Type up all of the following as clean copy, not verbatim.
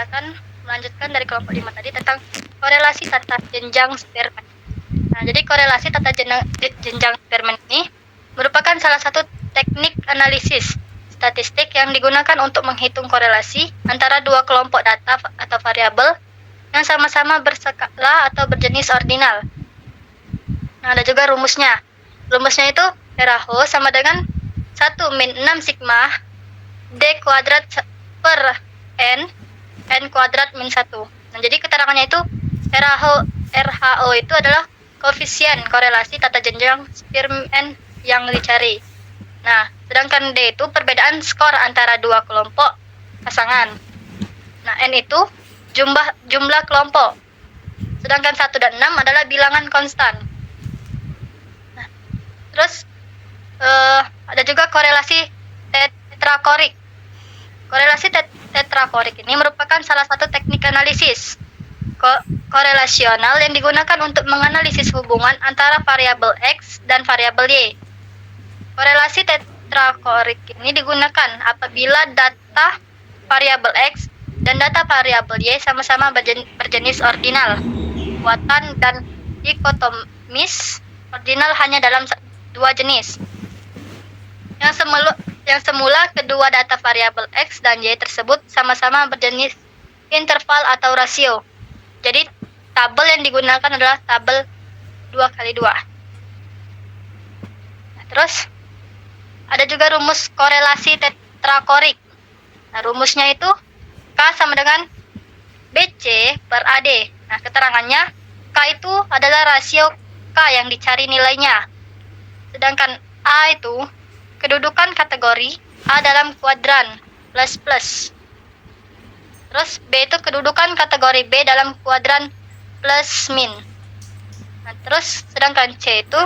akan melanjutkan dari kelompok 5 tadi tentang korelasi tata jenjang Spearman. Nah, jadi korelasi tata jenjang Spearman ini merupakan salah satu teknik analisis statistik yang digunakan untuk menghitung korelasi antara dua kelompok data atau variabel yang sama-sama berskala atau berjenis ordinal. Nah, ada juga rumusnya. Rumusnya itu Rho sama dengan 1 min 6 sigma D kuadrat per N kuadrat min 1. Nah, jadi keterangannya itu RHO itu adalah koefisien korelasi tata jenjang Spearman yang dicari. Nah, sedangkan D itu perbedaan skor antara dua kelompok pasangan. Nah, N itu jumlah kelompok. Sedangkan 1 dan 6 adalah bilangan konstan. Nah, terus ada juga korelasi tetrakorik. Korelasi tetrakorik ini merupakan salah satu teknik analisis korelasional yang digunakan untuk menganalisis hubungan antara variabel X dan variabel Y. Korelasi tetrakorik ini digunakan apabila data variabel X dan data variabel Y sama-sama berjenis ordinal, kuatan dan dikotomis. Ordinal hanya dalam dua jenis. Yang semula kedua data variabel X dan Y tersebut sama-sama berjenis interval atau rasio. Jadi tabel yang digunakan adalah tabel 2x2. Nah, terus ada juga rumus korelasi tetrakorik. Nah, rumusnya itu K sama dengan BC per AD. Nah, keterangannya K itu adalah rasio K yang dicari nilainya. Sedangkan A itu kedudukan kategori A dalam kuadran plus. Terus B itu kedudukan kategori B dalam kuadran plus min. Nah, terus sedangkan C itu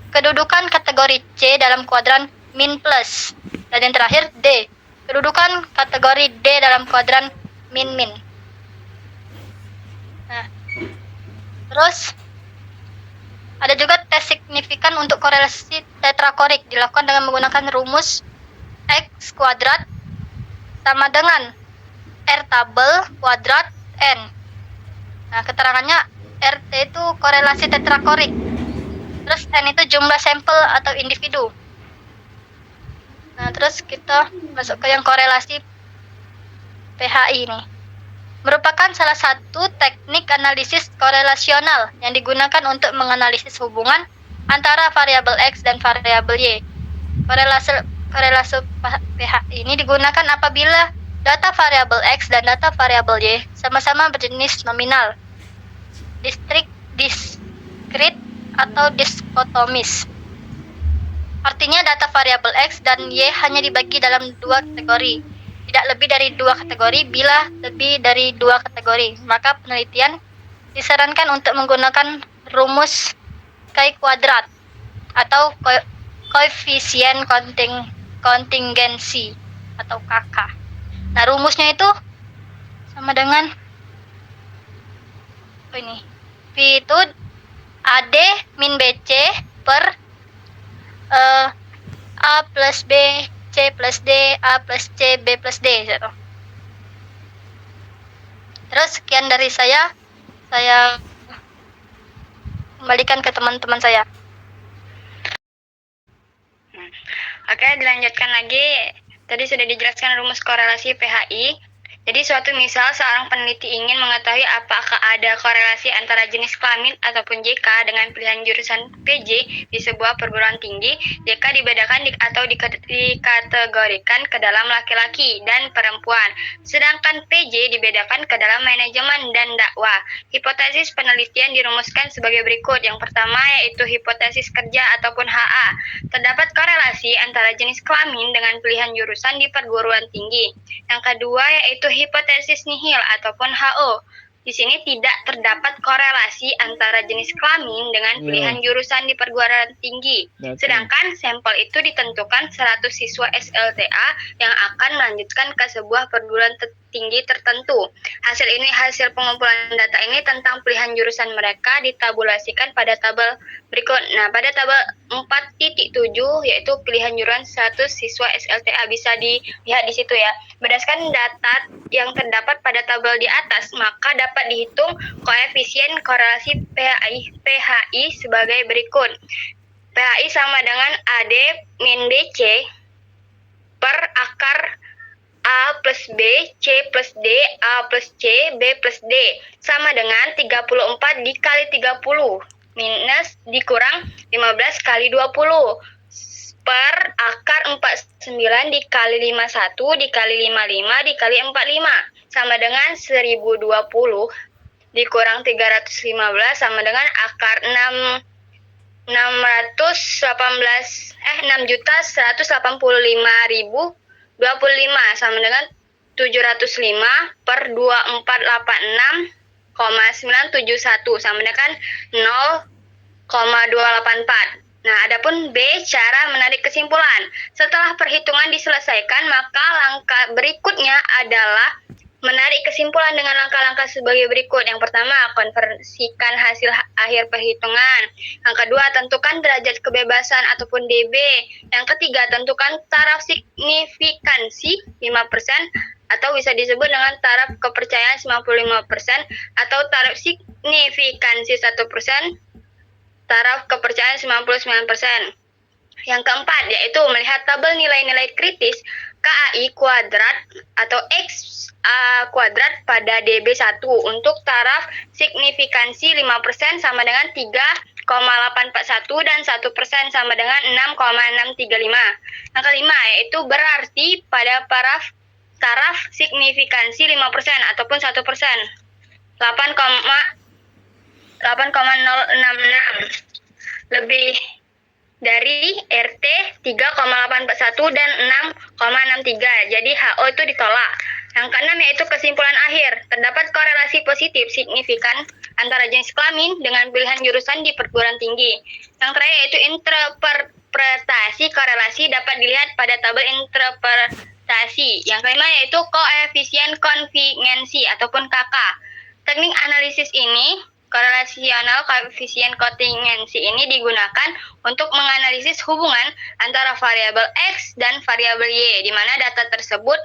kedudukan kategori C dalam kuadran min plus. Dan yang terakhir D, kedudukan kategori D dalam kuadran min. Nah, terus ada juga tes signifikan untuk korelasi tetrakorik dilakukan dengan menggunakan rumus X kuadrat sama dengan R tabel kuadrat N. Nah, keterangannya RT itu korelasi tetrakorik. Terus N itu jumlah sampel atau individu. Nah, terus kita masuk ke yang korelasi PHI ini. Merupakan salah satu teknik analisis korelasional yang digunakan untuk menganalisis hubungan antara variabel X dan variabel Y. Korelasi PHI ini digunakan apabila data variabel X dan data variabel Y sama-sama berjenis nominal, diskrit atau diskotomis. Artinya data variabel X dan Y hanya dibagi dalam dua kategori, tidak lebih dari dua kategori. Bila lebih dari dua kategori, maka penelitian disarankan untuk menggunakan rumus Chi kuadrat atau koefisien kontingensi atau KK. Nah, rumusnya itu sama dengan ini. V itu AD min BC per A plus B C plus D A plus C B plus D gitu. Terus sekian dari saya kembalikan ke teman-teman saya. Oke, dilanjutkan lagi. Tadi sudah dijelaskan rumus korelasi PHI. Jadi suatu misal seorang peneliti ingin mengetahui apakah ada korelasi antara jenis kelamin ataupun JK dengan pilihan jurusan PJ di sebuah perguruan tinggi. JK dibedakan atau dikategorikan ke dalam laki-laki dan perempuan, sedangkan PJ dibedakan ke dalam manajemen dan dakwah. Hipotesis penelitian dirumuskan sebagai berikut. Yang pertama yaitu hipotesis kerja ataupun HA. Terdapat korelasi antara jenis kelamin dengan pilihan jurusan di perguruan tinggi. Yang kedua yaitu hipotesis nihil ataupun HO. Di sini tidak terdapat korelasi antara jenis kelamin dengan pilihan jurusan di perguruan tinggi. Sedangkan sampel itu ditentukan 100 siswa SLTA yang akan melanjutkan ke sebuah perguruan tinggi tertentu. Hasil pengumpulan data ini tentang pilihan jurusan mereka ditabulasikan pada tabel berikut. Nah, pada tabel 4.7 yaitu pilihan jurusan status siswa SLTA, bisa dilihat di situ ya. Berdasarkan data yang terdapat pada tabel di atas, maka dapat dihitung koefisien korelasi PHI sebagai berikut. PHI sama dengan AD min BC per akar A plus B, C plus D, A plus C, B plus D sama dengan 34 dikali 30 minus dikurang 15 kali 20 per akar 49 dikali 51 dikali 55 dikali 45 sama dengan 1020 dikurang 315 sama dengan akar 6.185.025 sama dengan 705 per 2486,971 sama dengan 0,284. Nah, adapun B, cara menarik kesimpulan. Setelah perhitungan diselesaikan, maka langkah berikutnya adalah menarik kesimpulan dengan langkah-langkah sebagai berikut. Yang pertama, konversikan hasil akhir perhitungan. Yang kedua, tentukan derajat kebebasan ataupun DB. Yang ketiga, tentukan taraf signifikansi 5% atau bisa disebut dengan taraf kepercayaan 95% atau taraf signifikansi 1%, taraf kepercayaan 99%. Yang keempat, yaitu melihat tabel nilai-nilai kritis KAI kuadrat atau X kuadrat pada DB1 untuk taraf signifikansi 5% sama dengan 3,841 dan 1% sama dengan 6,635. Yang kelima, yaitu berarti pada taraf signifikansi 5% ataupun 1%, 8,066 lebih dari RT 3,841 dan 6,63. Jadi HO itu ditolak. Yang keenam yaitu kesimpulan akhir. Terdapat korelasi positif signifikan antara jenis kelamin dengan pilihan jurusan di perguruan tinggi. Yang terakhir yaitu interpretasi korelasi dapat dilihat pada tabel interpretasi. Yang kelima yaitu koefisien kontingensi ataupun KK. Teknik analisis ini, korelasional koefisien kontingensi ini digunakan untuk menganalisis hubungan antara variabel X dan variabel Y, di mana data tersebut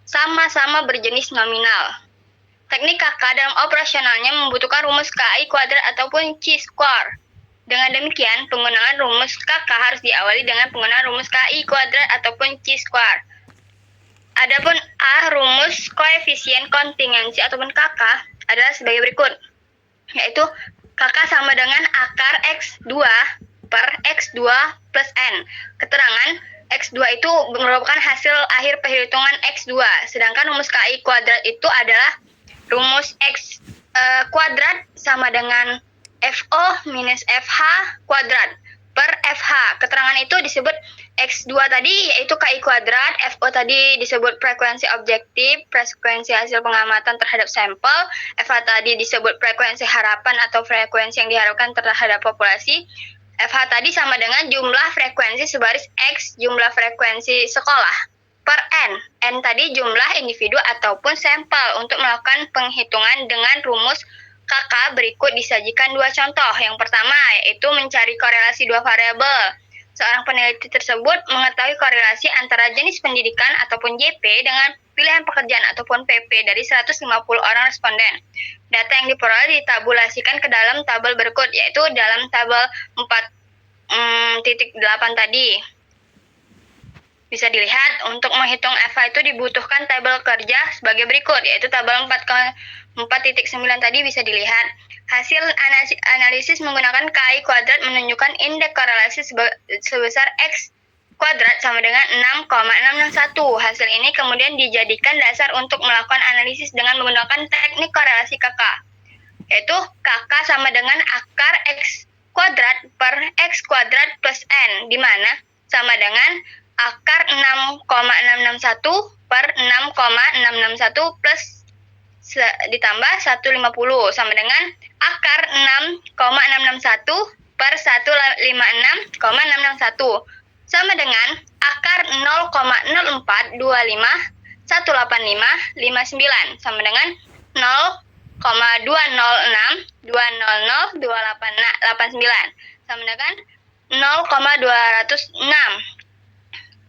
sama-sama berjenis nominal. Teknik KK dalam operasionalnya membutuhkan rumus KI kuadrat ataupun chi-square. Dengan demikian, penggunaan rumus KK harus diawali dengan penggunaan rumus KI kuadrat ataupun chi-square. Adapun rumus koefisien kontingensi ataupun KK adalah sebagai berikut, yaitu KK sama dengan akar X2 per X2 plus N. Keterangan X2 itu merupakan hasil akhir perhitungan X2, sedangkan rumus KI kuadrat itu adalah rumus X kuadrat sama dengan FO minus FH kuadrat per FH. Keterangan itu disebut X2 tadi yaitu KI kuadrat, FO tadi disebut frekuensi objektif, frekuensi hasil pengamatan terhadap sampel, FH tadi disebut frekuensi harapan atau frekuensi yang diharapkan terhadap populasi. FH tadi sama dengan jumlah frekuensi sebaris X jumlah frekuensi sekolah per N. N tadi jumlah individu ataupun sampel. Untuk melakukan penghitungan dengan rumus KK berikut disajikan dua contoh. Yang pertama yaitu mencari korelasi dua variabel. Seorang peneliti tersebut mengetahui korelasi antara jenis pendidikan ataupun JP dengan pilihan pekerjaan ataupun PP dari 150 orang responden. Data yang diperoleh ditabulasikan ke dalam tabel berikut, yaitu dalam tabel 4.8 tadi. Bisa dilihat untuk menghitung FH itu dibutuhkan tabel kerja sebagai berikut, yaitu tabel 4.9 tadi bisa dilihat. Hasil analisis menggunakan KI kuadrat menunjukkan indeks korelasi sebesar X kuadrat sama dengan 6,661. Hasil ini kemudian dijadikan dasar untuk melakukan analisis dengan menggunakan teknik korelasi KK, yaitu KK sama dengan akar X kuadrat per X kuadrat plus N, di mana sama dengan akar 6,661 per 6,661 plus ditambah 150 sama dengan akar 6,661 per 156,661 sama dengan akar 0,0425 18559 sama dengan 0,206 sama dengan 0,206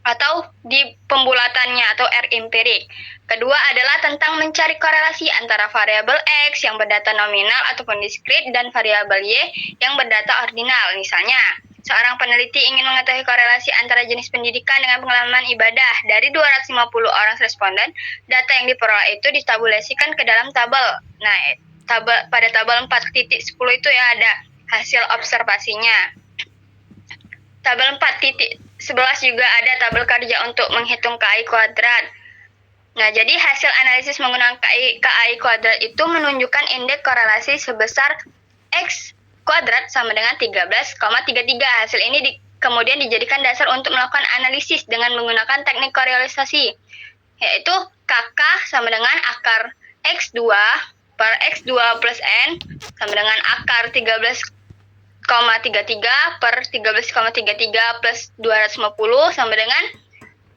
atau di pembulatannya atau R empirik. Kedua adalah tentang mencari korelasi antara variabel X yang berdata nominal ataupun diskrit dan variabel Y yang berdata ordinal. Misalnya, seorang peneliti ingin mengetahui korelasi antara jenis pendidikan dengan pengalaman ibadah. Dari 250 orang responden, data yang diperoleh itu ditabulasikan ke dalam tabel. Nah, pada tabel 4.10 itu ya ada hasil observasinya. Tabel 4.11 juga ada tabel kerja untuk menghitung KI kuadrat. Nah, jadi hasil analisis menggunakan KI kuadrat itu menunjukkan indeks korelasi sebesar X kuadrat sama dengan 13,33. Hasil ini kemudian dijadikan dasar untuk melakukan analisis dengan menggunakan teknik korelasi, yaitu KK sama dengan akar X2 per X2 plus N sama dengan akar 13,33 per 13,33 plus 250 sama dengan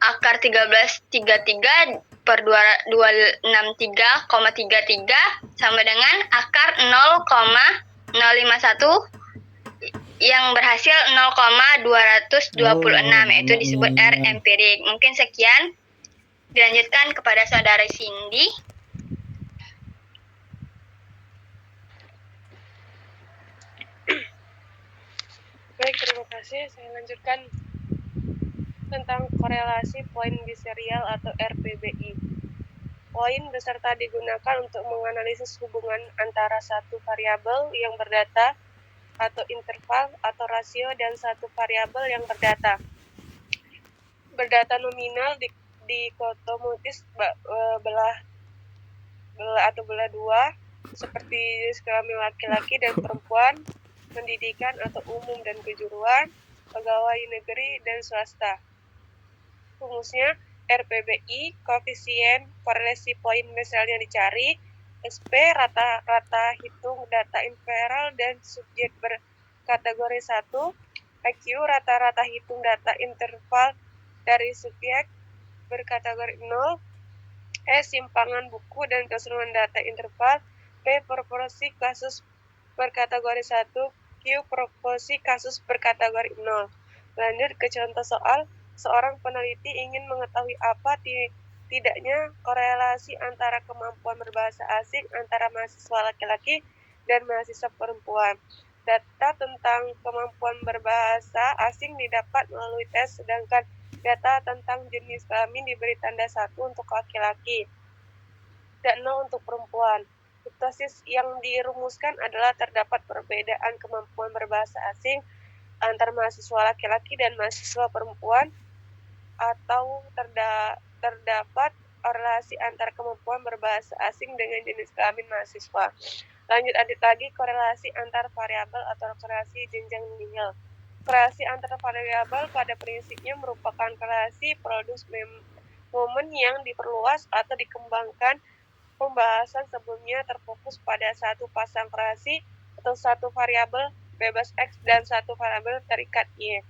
akar 1333 per 263,33 sama dengan akar 0,051 yang berhasil 0,226, yaitu disebut R empirik. Mungkin sekian. Dilanjutkan kepada saudara Cindy. Baik, terima kasih. Saya lanjutkan tentang korelasi poin biserial atau RPBI. Poin beserta digunakan untuk menganalisis hubungan antara satu variabel yang berdata atau interval atau rasio dan satu variabel yang berdata. Berdata nominal dikotomutis belah dua, seperti jenis kelamin laki-laki dan perempuan, pendidikan atau umum dan kejuruan, pegawai negeri dan swasta. Rumusnya RPBI, koefisien korelasi poin misalnya dicari, SP rata-rata hitung data inferal dan subjek berkategori 1, PQ rata-rata hitung data interval dari subjek berkategori 0, E simpangan buku dan keseluruhan data interval, P proporsi kasus berkategori 1, Q proporsi kasus berkategori 0. Lanjut ke contoh soal. Seorang peneliti ingin mengetahui apa tidaknya korelasi antara kemampuan berbahasa asing antara mahasiswa laki-laki dan mahasiswa perempuan. Data tentang kemampuan berbahasa asing didapat melalui tes, sedangkan data tentang jenis kelamin diberi tanda 1 untuk laki-laki dan 0 untuk perempuan. Hipotesis yang dirumuskan adalah terdapat perbedaan kemampuan berbahasa asing antar mahasiswa laki-laki dan mahasiswa perempuan, atau terdapat korelasi antar kemampuan berbahasa asing dengan jenis kelamin mahasiswa. Lanjut lagi korelasi antar variabel atau korelasi jenjang nihil. Korelasi antar variabel pada prinsipnya merupakan korelasi produk momen yang diperluas atau dikembangkan. Pembahasan sebelumnya terfokus pada satu pasang korelasi atau satu variabel bebas X dan satu variabel terikat Y.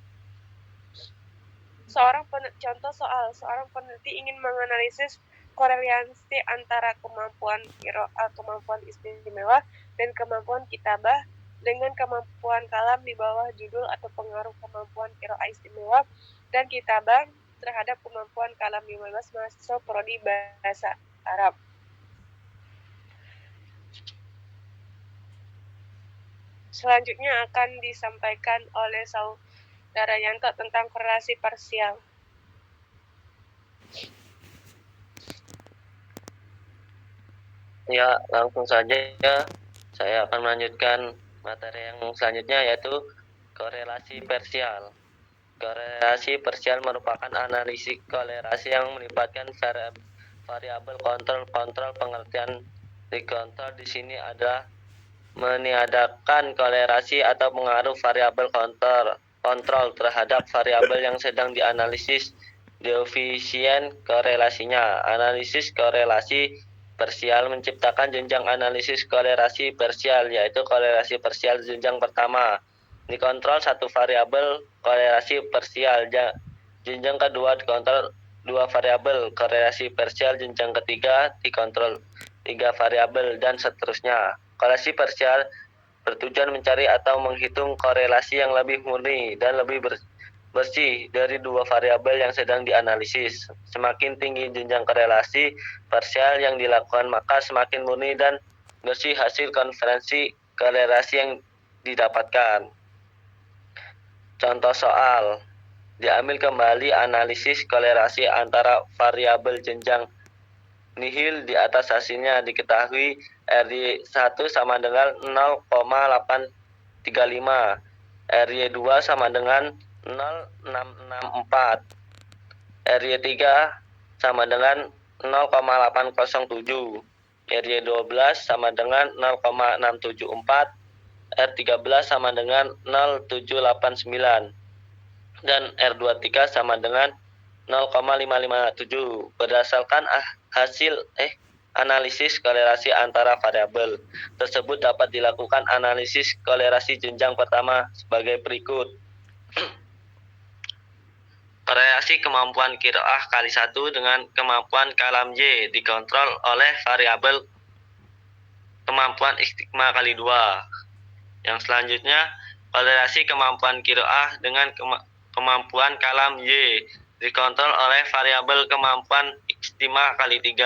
Contoh soal, seorang peneliti ingin menganalisis korelasi antara kemampuan kemampuan istimewa dan kemampuan kitabah dengan kemampuan kalam di bawah judul atau pengaruh kemampuan qiraah istimewa dan kitabah terhadap kemampuan kalam 15 mahasiswa prodi bahasa Arab. Selanjutnya akan disampaikan oleh Saudara Yanto tentang korelasi parsial. Ya, langsung saja saya akan melanjutkan materi yang selanjutnya, yaitu korelasi parsial. Korelasi parsial merupakan analisis korelasi yang melibatkan variabel kontrol. Pengertian di kontrol di sini adalah meniadakan korelasi atau pengaruh variabel kontrol terhadap variabel yang sedang dianalisis, diofisien korelasinya. Analisis korelasi parsial menciptakan jenjang analisis korelasi parsial, yaitu korelasi parsial jenjang pertama dikontrol satu variabel korelasi parsial. Jenjang kedua dikontrol 2 variabel, korelasi parsial jenjang ketiga dikontrol 3 variabel, dan seterusnya. Korelasi parsial bertujuan mencari atau menghitung korelasi yang lebih murni dan lebih bersih dari 2 variabel yang sedang dianalisis. Semakin tinggi jenjang korelasi parsial yang dilakukan, maka semakin murni dan bersih hasil konferensi korelasi yang didapatkan. Contoh soal, diambil kembali analisis korelasi antara variabel jenjang nihil. Di atas hasilnya diketahui RY1 sama dengan 0,835, RY2 sama dengan 0,664, RY3 sama dengan 0,807, RY12 sama dengan 0,674, R13 sama dengan 0,789, dan R23 sama dengan 0,557. Berdasarkan hasil analisis korelasi antara variabel tersebut, dapat dilakukan analisis korelasi jenjang pertama sebagai berikut. Korelasi kemampuan qiraah kali 1 dengan kemampuan kalam Y dikontrol oleh variabel kemampuan istiqma kali 2. Yang selanjutnya, korelasi kemampuan qiraah dengan kemampuan kalam Y dikontrol oleh variabel kemampuan istiqma kali 3.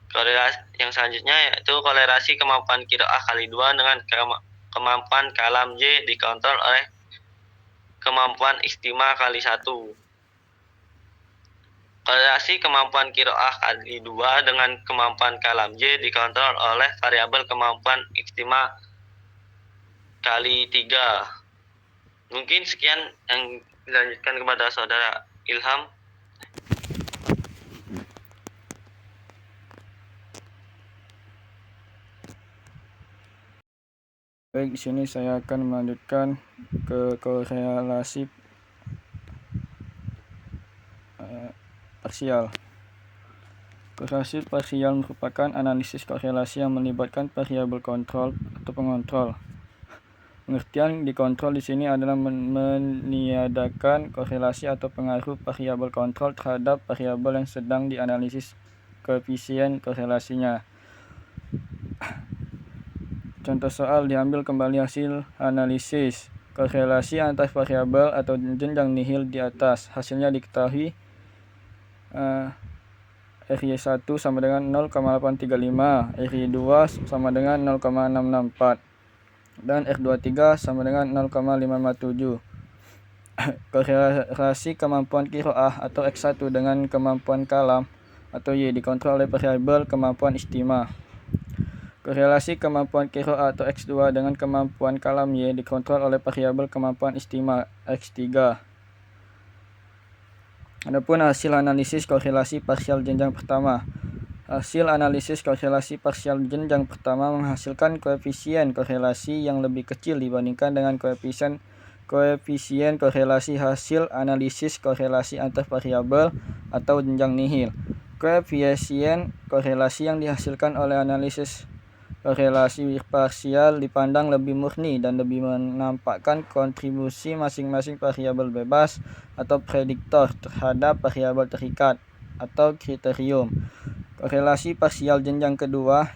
Korelasi yang selanjutnya yaitu korelasi kemampuan qiraah kali 2 dengan kemampuan kalam Y dikontrol oleh kemampuan istiqma kali 1. Korelasi kemampuan qiraah kali 2 dengan kemampuan kalam Y dikontrol oleh variabel kemampuan istiqma kali 3. Mungkin sekian yang dilanjutkan kepada saudara Ilham. Baik, di sini saya akan melanjutkan ke korelasi parsial. Korelasi parsial merupakan analisis korelasi yang melibatkan variabel kontrol atau pengontrol. Pengertian dikontrol di sini adalah meniadakan korelasi atau pengaruh variabel kontrol terhadap variabel yang sedang dianalisis koefisien korelasinya. Contoh soal, diambil kembali hasil analisis korelasi antar variabel atau jenjang nihil di atas. Hasilnya diketahui RY1 sama dengan 0,835, RY2 sama dengan 0,664, dan R23 sama dengan 0,557. Korelasi kemampuan qiraah atau X1 dengan kemampuan kalam atau Y dikontrol oleh variabel kemampuan istiqma. Korelasi kemampuan qiraah atau X2 dengan kemampuan kalam Y dikontrol oleh variabel kemampuan istiqma X3. Adapun hasil analisis korelasi parsial jenjang pertama. Hasil analisis korelasi parsial jenjang pertama menghasilkan koefisien korelasi yang lebih kecil dibandingkan dengan koefisien korelasi hasil analisis korelasi antar variabel atau jenjang nihil. Koefisien korelasi yang dihasilkan oleh analisis korelasi parsial dipandang lebih murni dan lebih menampakkan kontribusi masing-masing variabel bebas atau prediktor terhadap variabel terikat atau kriterium. Korelasi parsial jenjang kedua.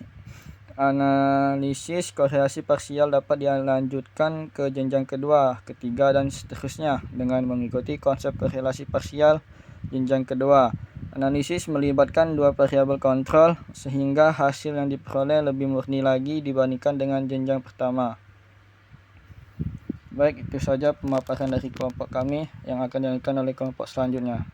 Analisis korelasi parsial dapat dilanjutkan ke jenjang kedua, ketiga, dan seterusnya dengan mengikuti konsep korelasi parsial jenjang kedua. Analisis melibatkan 2 variabel kontrol sehingga hasil yang diperoleh lebih murni lagi dibandingkan dengan jenjang pertama. Baik, itu saja pemaparan dari kelompok kami yang akan dilanjutkan oleh kelompok selanjutnya.